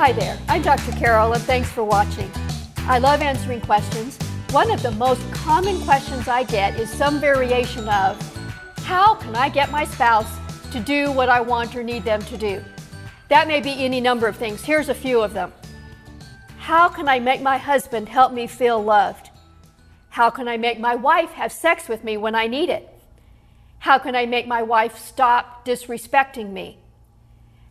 Hi there, I'm Dr. Carol, and thanks for watching. I love answering questions. One of the most common questions I get is some variation of, how can I get my spouse to do what I want or need them to do? That may be any number of things. Here's a few of them. How can I make my husband help me feel loved? How can I make my wife have sex with me when I need it? How can I make my wife stop disrespecting me?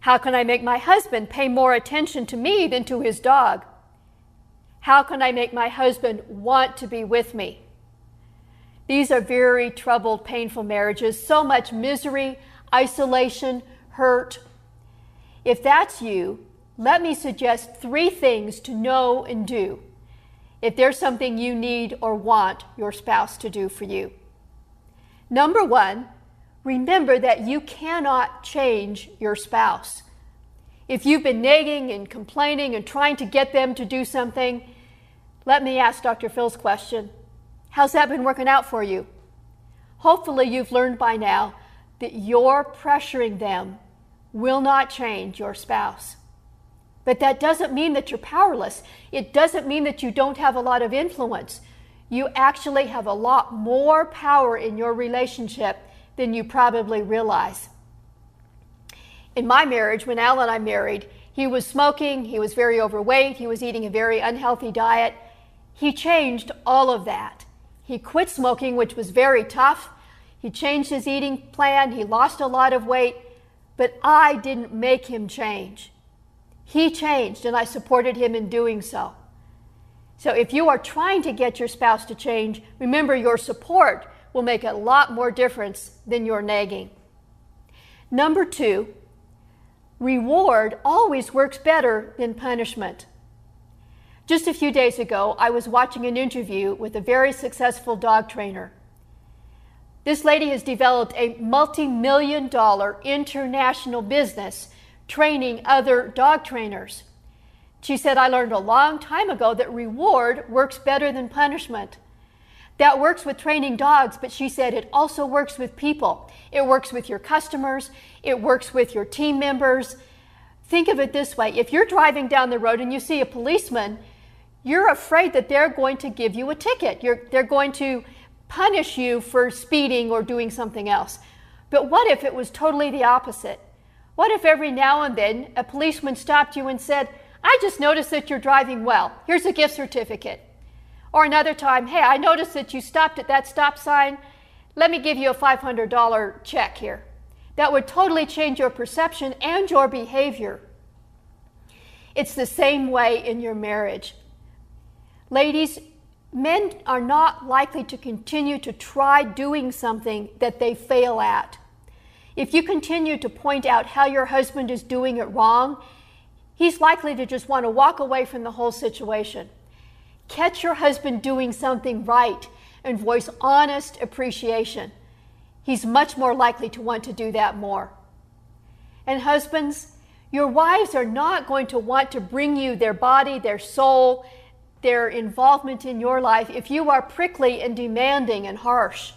How can I make my husband pay more attention to me than to his dog? How can I make my husband want to be with me? These are very troubled, painful marriages. So much misery, isolation, hurt. If that's you, let me suggest 3 things to know and do if there's something you need or want your spouse to do for you. Number 1, remember that you cannot change your spouse. If you've been nagging and complaining and trying to get them to do something, let me ask Dr. Phil's question. How's that been working out for you? Hopefully you've learned by now that your pressuring them will not change your spouse. But that doesn't mean that you're powerless. It doesn't mean that you don't have a lot of influence. You actually have a lot more power in your relationship than you probably realize. In my marriage, when Al and I married, he was smoking, he was very overweight, he was eating a very unhealthy diet. He changed all of that. He quit smoking, which was very tough. He changed his eating plan, he lost a lot of weight, but I didn't make him change. He changed, and I supported him in doing so. So if you are trying to get your spouse to change, remember your support will make a lot more difference than your nagging. Number 2, reward always works better than punishment. Just a few days ago, I was watching an interview with a very successful dog trainer. This lady has developed a multi-million-dollar international business training other dog trainers. She said, I learned a long time ago that reward works better than punishment. That works with training dogs, but she said it also works with people. It works with your customers. It works with your team members. Think of it this way. If you're driving down the road and you see a policeman, you're afraid that they're going to give you a ticket. They're going to punish you for speeding or doing something else. But what if it was totally the opposite? What if every now and then a policeman stopped you and said, I just noticed that you're driving well. Here's a gift certificate. Or another time, hey, I noticed that you stopped at that stop sign. Let me give you a $500 check here. That would totally change your perception and your behavior. It's the same way in your marriage. Ladies, men are not likely to continue to try doing something that they fail at. If you continue to point out how your husband is doing it wrong, he's likely to just want to walk away from the whole situation. Catch your husband doing something right and voice honest appreciation. He's much more likely to want to do that more. And husbands, your wives are not going to want to bring you their body, their soul, their involvement in your life if you are prickly and demanding and harsh.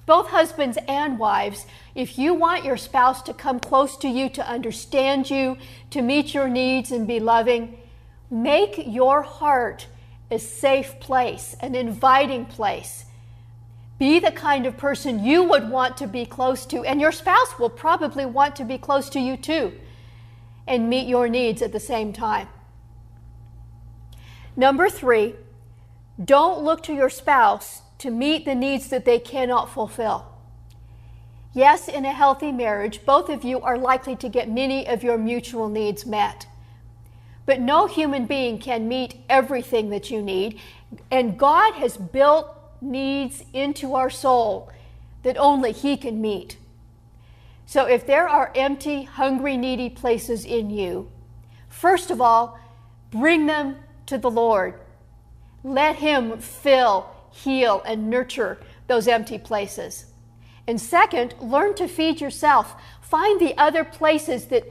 Both husbands and wives, if you want your spouse to come close to you, to understand you, to meet your needs and be loving, make your heart a safe place, an inviting place. Be the kind of person you would want to be close to, and your spouse will probably want to be close to you too, and meet your needs at the same time. Number 3, don't look to your spouse to meet the needs that they cannot fulfill. Yes, in a healthy marriage, both of you are likely to get many of your mutual needs met. But no human being can meet everything that you need, and God has built needs into our soul that only He can meet. So if there are empty, hungry, needy places in you, first of all, bring them to the Lord. Let Him fill, heal, and nurture those empty places. And second, learn to feed yourself. Find the other places that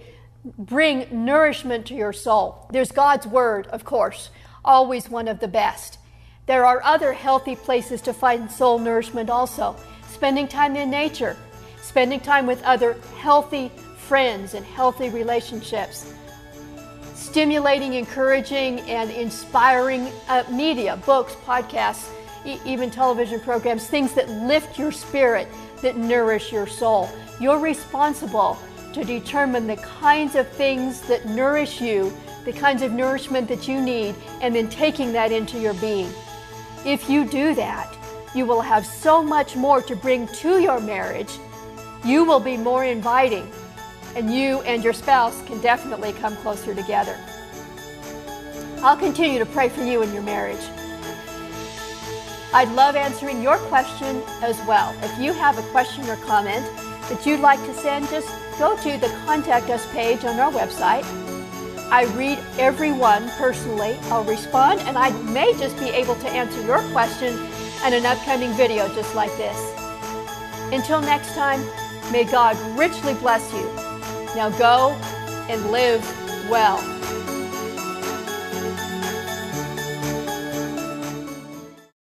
bring nourishment to your soul. There's God's Word, of course, always one of the best. There are other healthy places to find soul nourishment also. Spending time in nature, spending time with other healthy friends and healthy relationships. stimulating, encouraging, and inspiring media, books, podcasts, even television programs, things that lift your spirit, that nourish your soul. You're responsible to determine the kinds of things that nourish you, the kinds of nourishment that you need, and then taking that into your being. If you do that, you will have so much more to bring to your marriage. You will be more inviting, and you and your spouse can definitely come closer together. I'll continue to pray for you in your marriage. I'd love answering your question as well. If you have a question or comment that you'd like to send, just go to the Contact Us page on our website. I read every one personally. I'll respond, and I may just be able to answer your question in an upcoming video just like this. Until next time, may God richly bless you. Now go and live well.